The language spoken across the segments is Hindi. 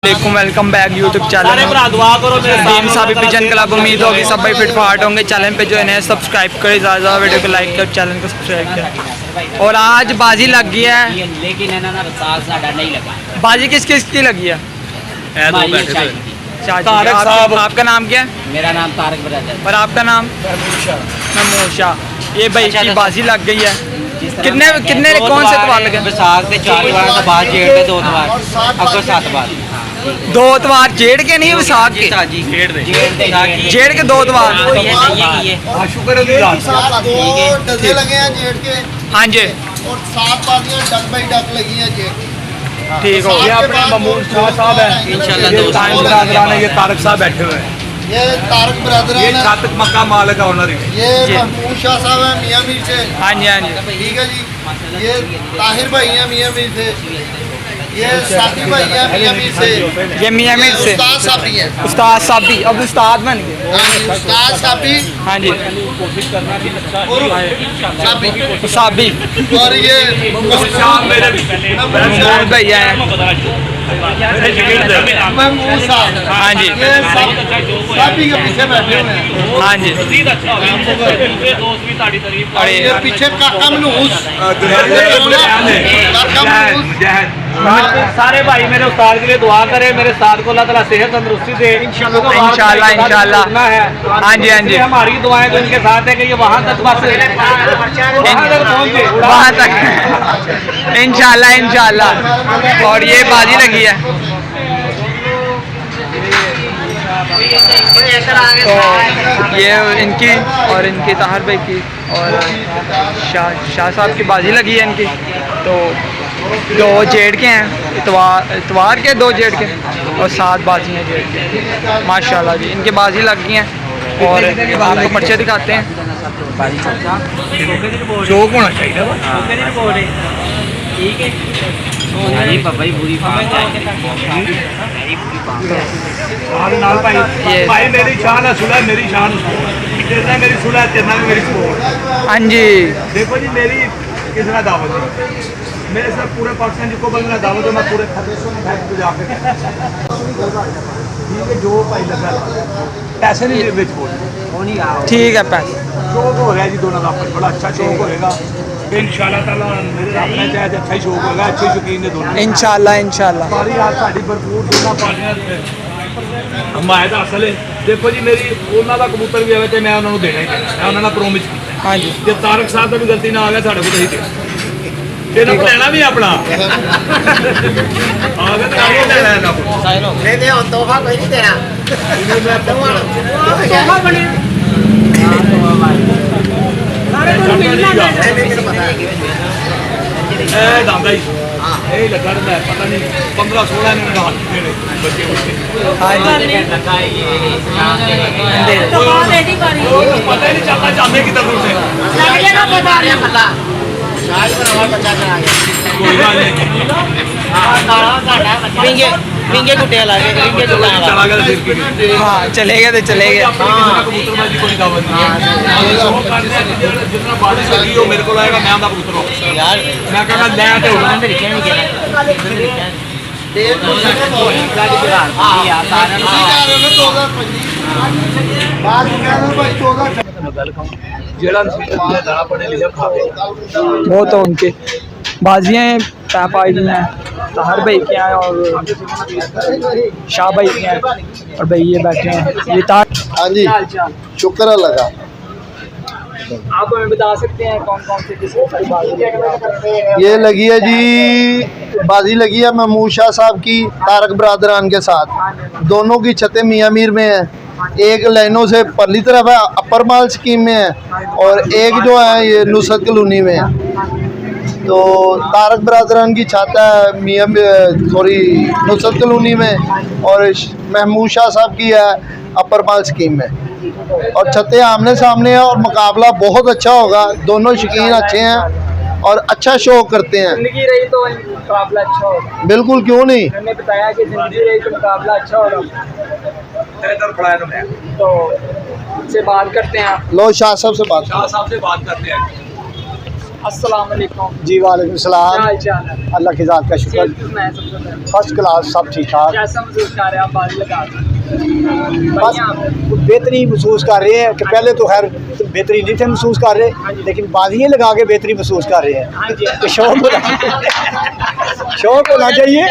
अस्सलामुअलैकुम, welcome back YouTube channel team Sabi pigeon club. उम्मीद होगी सब भाई फिट फाट होंगे। चैनल पे जो है सब्सक्राइब करें, ज़्यादा वीडियो को लाइक कर, चैनल को सब्सक्राइब करें। और आज बाजी लग गई है, लेकिन बाजी किस किस की लगी है? आपका नाम क्या है? मेरा नाम तारक ब्रदर। और आपका नाम? महमूशा। ये भाई की बाजी लग गई है। कितने कितने कौन से इतवार लगे? विसाख से 4 इतवार के बाद, जेठ के 2 इतवार, अगस्त 7 बार। 2 इतवार जेठ के नहीं, विसाख के? जेठ के 2 इतवार। शुक्र लगे हैं जेठ के। हाँ जी, और 7 बाजियां डक बाई डक लगी हैं जेठ की। ठीक हो गया। अपने महमूद शाह साहब है इंशाल्लाह, ये तारक साहब बैठे हुए हैं। ये तारक ब्रदर ये है, छातक मक्का मालिक है ओनर है। ये महमूद शाह साहब है मियां मीर से। हाँ जी, हाँ जी, ठीक है जी। ये ताहिर भाई हैं मियां मीर से। ये साथी भाई हैं मियां मीर से। ये मियां मीर से उस्ताद साहबी हैं। उस्ताद साबी, अब उस्ताद बन गए। हाँ जी, उस्ताद साबी हाँ जी, साबी। साबी। और ये महमूद भैया हैं। महमूद साहब। हाँ जी, ये साबी के पीछे बैठे हुए हैं। हाँ जी। और ये पीछे काका मनूस। सारे भाई मेरे उस्ताद के लिए दुआ करें, मेरे उस्ताद को अल्लाह ताला सेहत तंदुरुस्ती दे इंशाल्लाह इंशाल्लाह। हाँ जी, हाँ जी, हमारी दुआएं तो इनके साथ है कि ये वहाँ तक बस वहाँ तक इंशाल्लाह इंशाल्लाह। और ये बाजी लगी है तो ये इनकी और इनकी ताहर भाई की और शाह साहब की बाजी लगी है इनकी। तो 2 जेठ के हैं, इतवार के 2 जेठ के और 7 बाजी हैं जेठ के। माशाल्लाह जी, इनकी बाजी लग गई हैं। और आपको पर्चे दिखाते हैं। शौक होना चाहिए। भाई मेरी शान है सुलह, मेरी शान तेरा मेरी सुलह, तेरा मेरी सपोर्ट। हाँ जी, देखो जी, मेरी किसने दावत दी? मेरे साथ पूरे पाकिस्तान जिसको बंदा दावत है, मैं पूरे जाके ठीक है जो भाई लगा पैसे नहीं बेच बोल। ठीक है पैसे शौक हो गया जी दोनों का, बड़ा अच्छा शौक होएगा इंशाल्लाह ताला। मेरे अपने चाहे अच्छा ही शौक होगा, अच्छे शौकीन ने दोनों इंशाल्लाह इंशाल्लाह। सारी आज साड़ी भरपूर दोनों पार्टियां हमायत हासिल है। देखो जी, मेरी उन्होंने का कबूतर भी आए तो मैं उन्होंने देना ही देना, मैं उन्होंने प्रोमिस किया। हाँ जी, जब तारक साहब का भी गलती ना आ गया साढ़े को तो ही देना लेना भी अपना आ गया तो आगे लेना है ना नहीं हम तोहफा कोई नहीं देना। दादा ही यही लगा रहता है, पता नहीं 15-16 ने बच्चे पता ही नहीं चलता जाने की तरफ से। कोई बात नहीं, विंगे कुटिया लागे, विंगे चला गया फिर की हाँ चले गए तो चले गए। कबूतरबाजी कोई दावत नहीं। जितना बारिश लगी हो मेरे को आएगा, मैं आंदा कबूतर हो यार। मैं कहना ले वो तो उनके बाजियाँ पाई हैं, ताहर भाई के हैं और शाह भाई के हैं। और भाई ये बैठे हैं, ये तार। हाँ जी, शुक्र लगा। आप हमें बता सकते हैं कौन कौन से किसी बाजी? ये लगी है जी, बाजी लगी है महमूद शाह साहब की तारक ब्रादरान के साथ। दोनों की छतें मियां मीर में है। एक लाइनों से परली तरफ है, अपर माल स्कीम में है, और एक जो है ये नुसरत कॉलोनी में है। तो तारक ब्रादरान की छत है नुसरत कॉलोनी में, और महमूद शाह साहब की है अपर माल स्कीम में। और छतें आमने सामने हैं और मुकाबला बहुत अच्छा होगा। दोनों शौकीन अच्छे हैं और अच्छा शो करते हैं। जिंदगी रही तो मुकाबला अच्छा होगा। बिल्कुल, क्यों नहीं। मैंने बताया कि जिंदगी रही तो मुकाबला अच्छा होगा। तो से बात करते हैं आप। लो शाह साहब से बात शाह साहब से बात करते हैं। अस्सलाम वालेकुम जी वालेकुम क्या सलाम। हाल चाल है? अल्लाह की ज़ात का शुक्र, सेहत कितना है सबसे पहले? फर्स्ट क्लास, सब ठीक ठाक। कैसा महसूस कर रहे हैं आप बाजी लगा के? बस बढ़िया आपने? बेहतरी महसूस कर रहे हैं कि पहले तो खैर बेहतरी नहीं थे महसूस कर रहे, लेकिन बाजियाँ लगा के बेहतरी महसूस कर रहे हैं। हाँ जी तो शौक होना चाहिए,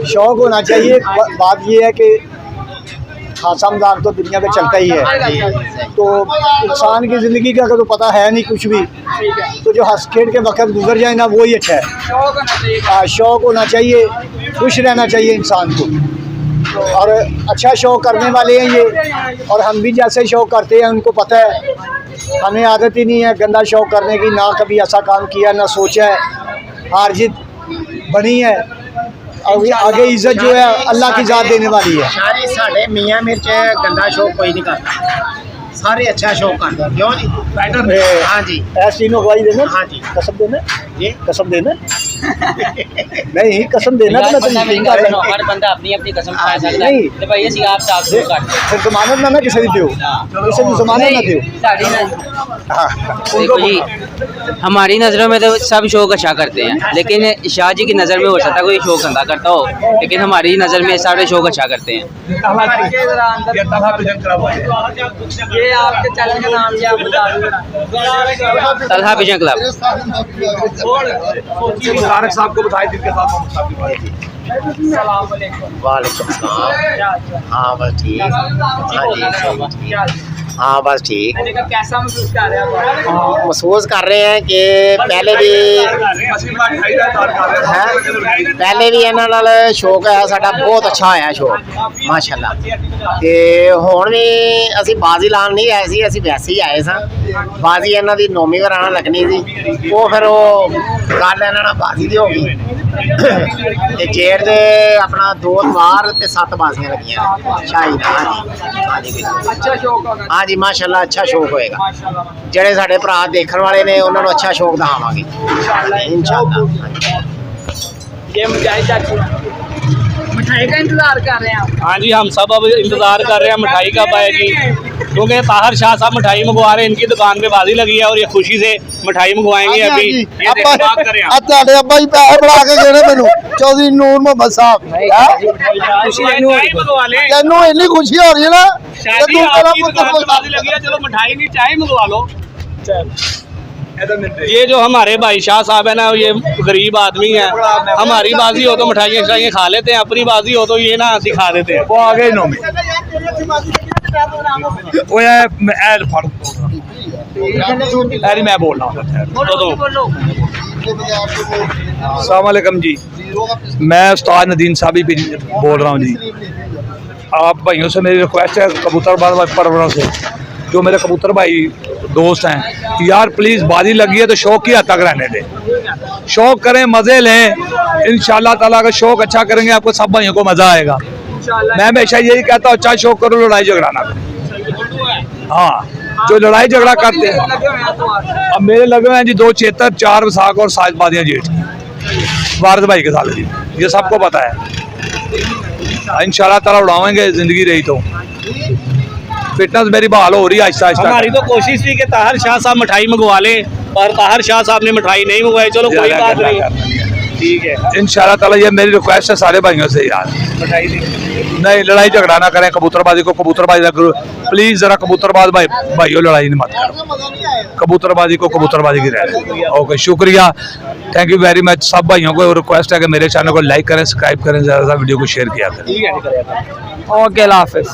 शौक होना चाहिए। बात ये है कि हासा मजाक तो दुनिया में चलता ही है, तो इंसान की ज़िंदगी का तो पता है नहीं कुछ भी, ठीक है, तो जो हंस खेल के वक्त गुजर जाए ना वो ही अच्छा है। शौक होना चाहिए। शौक होना चाहिए, खुश रहना चाहिए इंसान को, और अच्छा शौक करने वाले हैं ये, और हम भी जैसे शौक करते हैं उनको पता है, हमें आदत ही नहीं है गंदा शौक करने की, ना कभी ऐसा काम किया ना सोचा है, हार जीत बनी है। आगे इज्जत जो है अल्लाह की ज़ात देने वाली है। सारे साढ़े मियाँ मिर्च गंदा शौक कोई नहीं करता, सारे अच्छा शौक करते हैं, क्यों जी? हाँ जी, ऐसी तीनों गवाही देना। हाँ जी, कसम देना, ये कसम देना। नहीं कसम देना तो मैं तो यकीन कर रहा हूं। हर बंदा अपनी अपनी कसम खा सकता है नहीं। ते भाई ਅਸੀਂ ਆਪ ਸਾਫ ਸ਼ੁਰੂ ਕਰਦੇ फिर जमानत ना किसी दी दो, किसी की जमानत ना दो। साड़ी हाँ देखो जी, हमारी नज़रों में तो सब शौक अच्छा करते हैं, लेकिन शाह जी की नज़र में हो सकता है कोई शौक धंधा करता हो, लेकिन हमारी नज़र में सारे शौक अच्छा करते हैं। करके जरा अंदर ये आपके चैनल का नाम क्या बता दो। Talha vision club. तारक साहब को बताए जिनके साथ हम शादी हुई थी। अस्सलाम वालेकुम। वालेकुम सलाम। क्या हाल चाल? हाँ बस ठीक, हाँ जी सही, क्या हाल? हाँ बस ठीक। मैंने कहा कैसा महसूस कर रहे हैं आप? महसूस कर रहे हैं कि पहले भी ਪਹਿਲੇ ਵੀ ਇਹਨਾਂ ਨਾਲ ਸ਼ੌਕ ਹੈ ਸਾਡਾ, ਬਹੁਤ ਅੱਛਾ ਹੋਇਆ ਸ਼ੌਕ ਮਾਸ਼ਾਅੱਲਾ। ਤੇ ਹੁਣ ਵੀ ਅਸੀਂ ਬਾਜ਼ੀ ਲਾਣ ਨਹੀਂ ਆਏ ਸੀ, ਅਸੀਂ ਵੈਸੇ ਹੀ ਆਏ ਸਾਂ। ਬਾਜ਼ੀ ਇਹਨਾਂ ਦੀ ਨੌਵੀਂ ਵਾਰ ਲੱਗਣੀ ਸੀ, ਉਹ ਫਿਰ ਉਹ ਗੱਲ ਇਹਨਾਂ ਨਾਲ ਬਾਜ਼ੀ ਦੀ ਹੋ ਗਈ, ਤੇ ਜੇੜ ਦੇ ਆਪਣਾ 2 ਤਵਾਰ ਤੇ 7 ਬਾਜ਼ੀਆਂ ਲੱਗੀਆਂ ਸ਼ਾਹੀ ਨਾਲ। ਹਾਂਜੀ अच्छा शौक होगा ਹਾਂਜੀ ਮਾਸ਼ਾਅੱਲਾ, ਅੱਛਾ ਸ਼ੌਕ ਹੋਏਗਾ। माशाल्लाह। ਜਿਹੜੇ ਸਾਡੇ ਭਰਾ ਦੇਖਣ ਵਾਲੇ ਨੇ ਉਹਨਾਂ ਨੂੰ ਅੱਛਾ ਸ਼ੌਕ ਦਿਖਾਵਾਂਗੇ इंशाअल्लाह। ये मिठाई चाचू मिठाई का इंतजार कर रहे हैं आप? हाँ जी, हम सब अब इंतजार कर रहे हैं मिठाई कब आएगी, क्योंकि ताहर शाह साहब मिठाई मंगवा रहे हैं, इनकी दुकान पे बाजी लगी है और ये खुशी से मिठाई मंगवाएंगे अभी। ये देखो, बात करें आप। ਤੁਹਾਡੇ ਅੱਬਾ ਜੀ ਪੈਸੇ ਬਣਾ ਕੇ ਗਏ ਨੇ ਮੈਨੂੰ, ਚੌਧਰੀ ਨੂਰ ਮੁਹੰਮਦ ਸਾਹਿਬ। मिठाई मंगवा ले, ਤੈਨੂੰ ਇੰਨੀ ਖੁਸ਼ੀ ਹੋ ਰਹੀ है ना, शादी तू मेरा आपकी पुत्र दुकान पे बाजी लगी है, चलो मिठाई नहीं चाय मंगवा लो। ये जो हमारे भाई शाह साहब है ना, ये गरीब आदमी है, हमारी बाजी हो तो मिठाइयाँ शाइयाँ खा लेते हैं, अपनी बाजी हो तो ये ना दिखा देते हैं। वो आ गए नौमी वो यार मैं बोल रहा हूँ। अस्सलाम वालेकुम जी, मैं उस्ताद नदीम साहब भी बोल रहा हूँ जी। आप भाइयों से मेरी रिक्वेस्ट है, कबूतरबाज परवरों से, जो मेरे कबूतर भाई दोस्त हैं, यार प्लीज़ बाजी लगी है तो शौक की हद तक रहने दें, शौक करें, मज़े लें। इंशाल्लाह ताला का शौक अच्छा करेंगे आपको सब भाइयों को मज़ा आएगा। मैं हमेशा यही कहता हूँ, अच्छा शौक करो, लड़ाई झगड़ा ना करो। हाँ, जो लड़ाई झगड़ा करते हैं, लगे हुए हैं तुम्हारे? अब मेरे लगे हुए हैं जी 2 चेतर, 4 वसाख और 7 बादियाँ जेठ, वारद भाई के साथ जी, ये सबको पता है। इंशाल्लाह ताला उड़ाएंगे, ज़िंदगी रही तो फिटनेस मेरी बहाल हो रही है आहिस्ता आहिस्ता। हमारी तो कोशिश थी कि ताहर शाह साहब मिठाई मंगवा लें, पर ताहर शाह साहब ने मिठाई नहीं मंगवाई। चलो कोई बात नहीं, ठीक है। इंशाल्लाह ताला ये मेरी रिक्वेस्ट है सारे भाइयों से, यार मिठाई दी नहीं लड़ाई झगड़ा ना करें, कबूतरबाजी को कबूतरबाजी ना करो प्लीज़, ज़रा कबूतरबाज भाइयों लड़ाई नहीं मत करो, कबूतरबाजी को कबूतरबाजी की रहे। ओके, शुक्रिया, थैंक यू वेरी मच। सब भाइयों को रिक्वेस्ट है कि मेरे चैनल को लाइक करें, सब्सक्राइब करें, ज़्यादा से वीडियो को शेयर किया करें। ओके, अल्लाह हाफिज़।